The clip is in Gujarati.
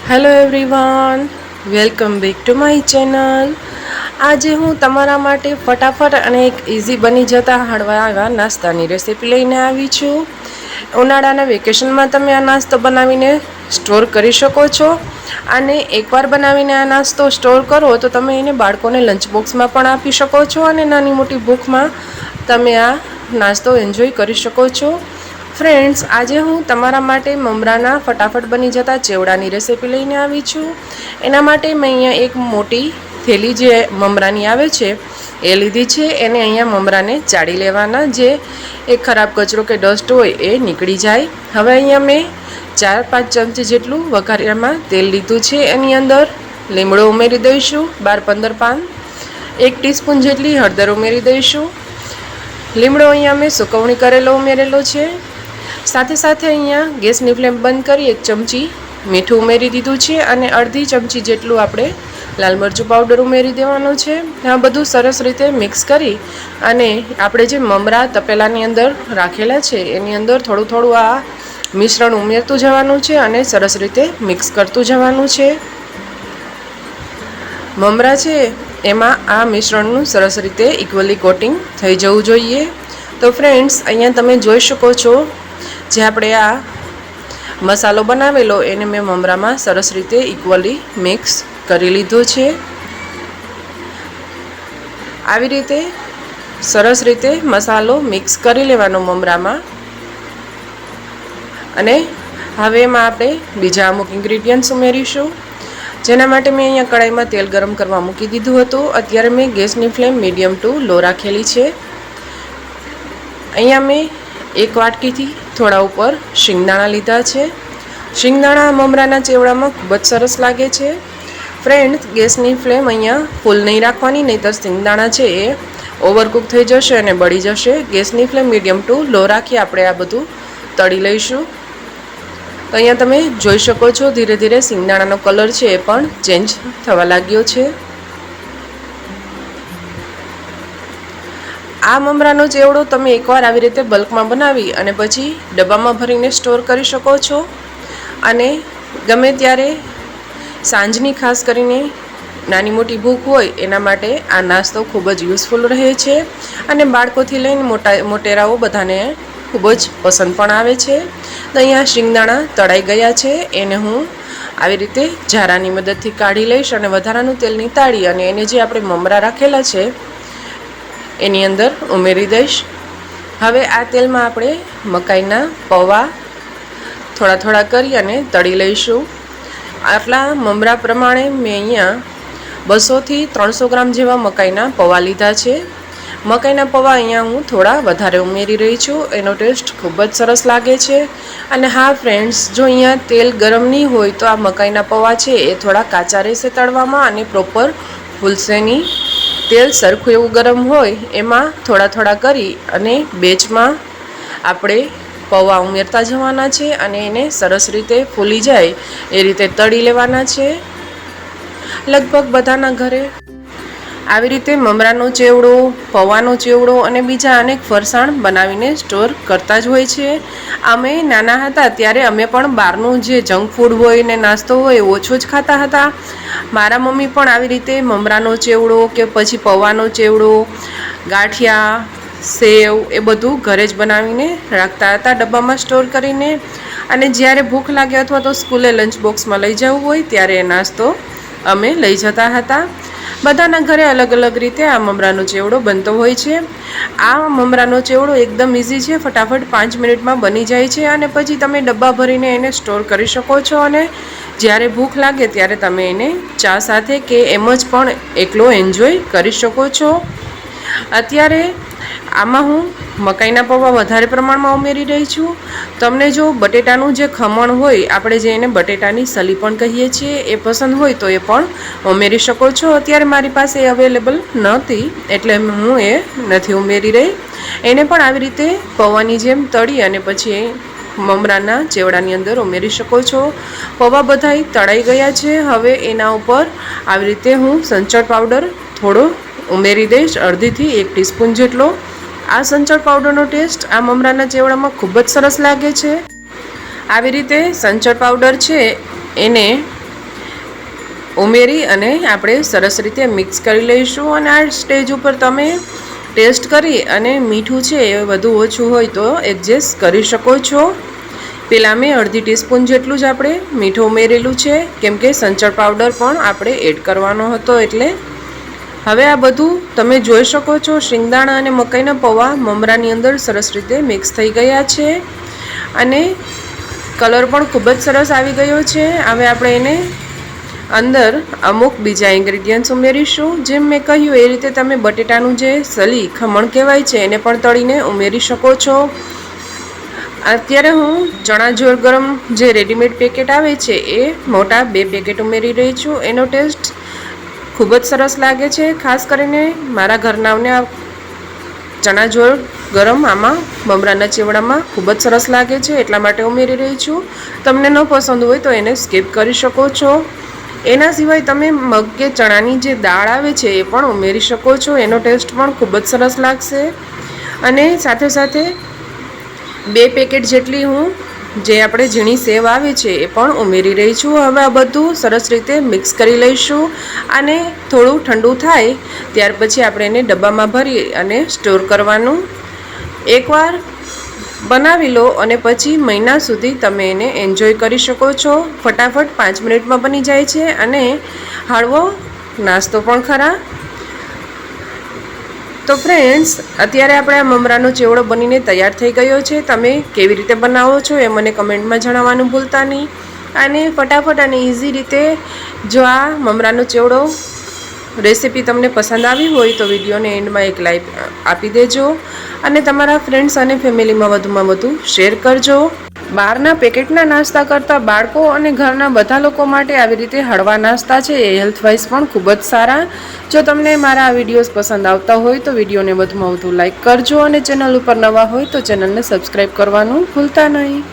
Hello everyone, welcome back to my channel. આજે હું તમારા માટે ફટાફટ અને એક ઇઝી બની જતા હળવા એવા નાસ્તાની રેસીપી લઈને આવી છું। ઉનાળાના વેકેશનમાં તમે આ નાસ્તો બનાવીને સ્ટોર કરી શકો છો અને એકવાર બનાવીને આ નાસ્તો સ્ટોર કરો તો તમે એને બાળકોને લંચ બોક્સમાં પણ આપી શકો છો અને નાની મોટી ભૂખમાં તમે આ નાસ્તો એન્જોય કરી શકો છો। ફ્રેન્ડ્સ, આજે હું તમારા માટે મમરાના ફટાફટ બની જતા ચેવડાની રેસીપી લઈને આવી છું। એના માટે મેં અહીંયા એક મોટી થેલી જે મમરાની આવે છે એ લીધી છે। એને અહીંયા મમરાને ચાળી લેવાના, જે એક ખરાબ કચરો કે ડસ્ટ હોય એ નીકળી જાય। હવે અહીંયા મેં 4-5 ચમચી જેટલું વઘારિયામાં તેલ લીધું છે। એની અંદર લીમડો ઉમેરી દઈશું, 12-15 પાન, 1 ટીસ્પૂન જેટલી હળદર ઉમેરી દઈશું। લીમડો અહીંયા મેં સુકવણી કરેલો ઉમેરેલો છે। સાથે સાથે અહીંયા ગેસની ફ્લેમ બંધ કરી 1 ચમચી મીઠું ઉમેરી દીધું છે અને અડધી ચમચી જેટલું આપણે લાલ મરચું પાવડર ઉમેરી દેવાનું છે। આ બધું સરસ રીતે મિક્સ કરી અને આપણે જે મમરા તપેલાની અંદર રાખેલા છે એની અંદર થોડું થોડું આ મિશ્રણ ઉમેરતું જવાનું છે અને સરસ રીતે મિક્સ કરતું જવાનું છે। મમરા છે એમાં આ મિશ્રણનું સરસ રીતે ઇક્વલી કોટિંગ થઈ જવું જોઈએ। તો ફ્રેન્ડ્સ, અહીંયા તમે જોઈ શકો છો જે આપણે આ મસાલો બનાવેલો એને મેં મમરામાં સરસ રીતે ઇક્વલી મિક્સ કરી લીધો છે। આવી રીતે સરસ રીતે મસાલો મિક્સ કરી લેવાનો મમરામાં। અને હવે એમાં આપણે બીજા અમુક ઇન્ગ્રીડિયન્ટ્સ ઉમેરીશું, જેના માટે મેં અહીંયા કડાઈમાં તેલ ગરમ કરવા મૂકી દીધું હતું। અત્યારે મેં ગેસની ફ્લેમ મીડિયમ ટુ લો રાખેલી છે। અહીંયા મેં 1 વાટકીથી થોડા ઉપર શિંગદાણા લીધા છે। શિંગદાણા મમરાના ચેવડામાં ખૂબ જ સરસ લાગે છે। ફ્રેન્ડ્સ, ગેસની ફ્લેમ અહીંયા ફૂલ નહીં રાખવાની, નહીં તો શિંગદાણા છે એ ઓવરકુક થઈ જશે અને બળી જશે। ગેસની ફ્લેમ મીડિયમ ટુ લો રાખી આપણે આ બધું તળી લઈશું। તો અહીંયા તમે જોઈ શકો છો ધીરે ધીરે શિંગદાણાનો કલર છે એ પણ ચેન્જ થવા લાગ્યો છે। આ મમરાનો ચેવડો તમે એકવાર આવી રીતે બલ્કમાં બનાવી અને પછી ડબ્બામાં ભરીને સ્ટોર કરી શકો છો અને ગમે ત્યારે સાંજની ખાસ કરીને નાની મોટી ભૂખ હોય એના માટે આ નાસ્તો ખૂબ જ યુઝફુલ રહે છે અને બાળકોથી લઈને મોટેરાઓ બધાને ખૂબ જ પસંદ પણ આવે છે। તો અહીંયા શિંગદાણા તળાઈ ગયા છે, એને હું આવી રીતે ઝારાની મદદથી કાઢી લઈશ અને વધારાનું તેલ નીતાળી અને એને જે આપણે મમરા રાખેલા છે એની અંદર ઉમેરી દઈશ। હવે આ તેલમાં આપણે મકાઈના પૌવા થોડા થોડા કરી અને તળી લઈશું। આટલા મમરા પ્રમાણે મેં અહીંયા 200થી 300 ગ્રામ જેવા મકાઈના પૌવા લીધા છે। મકાઈના પૌવા અહીંયા હું થોડા વધારે ઉમેરી રહી છું, એનો ટેસ્ટ ખૂબ જ સરસ લાગે છે। અને હા ફ્રેન્ડ્સ, જો અહીંયા તેલ ગરમ નહીં હોય તો આ મકાઈના પૌવા છે એ થોડા કાચા રહેશે તળવામાં અને પ્રોપર ફૂલશે નહીં। તેલ સરખું એવું ગરમ હોય એમાં થોડા થોડા કરી અને બેચમાં આપણે પૌવા ઉમેરતા જવાના છે અને એને સરસ રીતે ફૂલી જાય એ રીતે તળી લેવાના છે। લગભગ બધાના ઘરે આવી રીતે મમરાનો ચેવડો, પૌવાનો ચેવડો અને બીજા અનેક ફરસાણ બનાવીને સ્ટોર કરતા જ હોય છે। અમે નાના હતા ત્યારે અમે પણ બહારનું જે જંક ફૂડ હોય ને નાસ્તો હોય ઓછો જ ખાતા હતા। મારા મમ્મી પણ આવી રીતે મમરાનો ચેવડો કે પછી પૌવાનો ચેવડો, ગાંઠિયા, સેવ એ બધું ઘરે જ બનાવીને રાખતા હતા ડબ્બામાં સ્ટોર કરીને, અને જ્યારે ભૂખ લાગે અથવા તો સ્કૂલે લંચ બોક્સમાં લઈ જવું હોય ત્યારે એ નાસ્તો અમે લઈ જતા હતા। બધાના ઘરે અલગ અલગ રીતે આ મમરાનો ચેવડો બનતો હોય છે। આ મમરાનો ચેવડો એકદમ ઇઝી છે, ફટાફટ 5 મિનિટમાં બની જાય છે અને પછી તમે ડબ્બા ભરીને એને સ્ટોર કરી શકો છો અને જ્યારે ભૂખ લાગે ત્યારે તમે એને ચા સાથે કે એમ જ પણ એકલો એન્જોય કરી શકો છો। અત્યારે આમાં હું મકાઈના પૌવા વધારે પ્રમાણમાં ઉમેરી રહી છું। તમને જો બટેટાનું જે ખમણ હોય, આપણે જે એને બટેટાની સલી પણ કહીએ છીએ, એ પસંદ હોય તો એ પણ ઉમેરી શકો છો। અત્યારે મારી પાસે એ અવેલેબલ નહોતી એટલે હું એ નથી ઉમેરી રહી। એને પણ આવી રીતે પૌવાની જેમ તળી અને પછી મમરાના ચેવડાની અંદર ઉમેરી શકો છો। પૌવા બધાય તળાઈ ગયા છે। હવે એના ઉપર આવી રીતે હું સંચળ પાવડર થોડો ઉમેરી દઈશ, અડધીથી 1 ટીસ્પૂન જેટલો। આ સંચળ પાવડરનો ટેસ્ટ આ મમરાના ચેવડામાં ખૂબ જ સરસ લાગે છે। આવી રીતે સંચળ પાવડર છે એને ઉમેરી અને આપણે સરસ રીતે મિક્સ કરી લઈશું. અને આ સ્ટેજ ઉપર તમે ટેસ્ટ કરી અને મીઠું છે એ વધુ ઓછું હોય તો એડજસ્ટ કરી શકો છો. પહેલાં મેં અડધી ટીસ્પૂન જેટલું જ આપણે મીઠું ઉમેરેલું છે, કેમ કે સંચળ પાવડર પણ આપણે એડ કરવાનો હતો એટલે. હવે આ બધું તમે જોઈ શકો છો, શિંગદાણા અને મકાઈના પૌવા મમરાની અંદર સરસ રીતે મિક્સ થઈ ગયા છે અને કલર પણ ખૂબ જ સરસ આવી ગયો છે. હવે આપણે એને અંદર અમુક બીજા ઇન્ગ્રીડિયન્ટ્સ ઉમેરીશું. જેમ મેં કહ્યું એ રીતે તમે બટેટાનું જે સલી ખમણ કહેવાય છે એને પણ તળીને ઉમેરી શકો છો. અત્યારે હું ચણા જોર ગરમ જે રેડીમેડ પેકેટ આવે છે એ મોટા 2 પેકેટ ઉમેરી રહી છું. એનો ટેસ્ટ ખૂબ જ સરસ લાગે છે. ખાસ કરીને મારા ઘરનાઓને આ ચણા જોર ગરમ આમાં મમરાના ચેવડામાં ખૂબ જ સરસ લાગે છે, એટલા માટે ઉમેરી રહી છું. તમને ન પસંદ હોય તો એને સ્કીપ કરી શકો છો. એના સિવાય તમે મગ કે ચણાની જે દાળ આવે છે એ પણ ઉમેરી શકો છો. એનો ટેસ્ટ પણ ખૂબ જ સરસ લાગશે. અને સાથે સાથે 2 પેકેટ જેટલી હું જે આપણે ઝીણી સેવ આવે છે એ પણ ઉમેરી રહી છું. હવે આ બધું સરસ રીતે મિક્સ કરી લઈશું અને થોડું ઠંડુ થાય ત્યાર પછી આપણે એને ડબ્બામાં ભરી અને સ્ટોર કરવાનું. એકવાર બનાવી લો અને પછી મહિના સુધી તમે એને એન્જોય કરી શકો છો. ફટાફટ 5 મિનિટમાં બની જાય છે અને હળવો નાસ્તો પણ ખરા. તો ફ્રેન્ડ્સ, અત્યારે આપણે આ મમરાનો ચેવડો બનીને તૈયાર થઈ ગયો છે. તમે કેવી રીતે બનાવો છો એ મને કમેન્ટમાં જણાવવાનું ભૂલતા નહીં. અને ફટાફટ અને ઇઝી રીતે જો આ મમરાનો ચેવડો રેસીપી તમને પસંદ આવી હોય તો વિડીયોને એન્ડમાં એક લાઈક આપી દેજો અને તમારા ફ્રેન્ડ્સ અને ફેમિલીમાં વધુમાં વધુ શેર કરજો. બહારના પેકેટના નાસ્તા કરતાં બાળકો અને ઘરના બધા લોકો માટે આવી રીતે હળવા નાસ્તા છે એ હેલ્થવાઇઝ પણ ખૂબ જ સારા. જો તમને મારા આ વિડીયોઝ પસંદ આવતા હોય તો વિડીયોને વધુમાં વધુ લાઈક કરજો અને ચેનલ ઉપર નવા હોય તો ચેનલને સબસ્ક્રાઈબ કરવાનું ભૂલતા નહીં.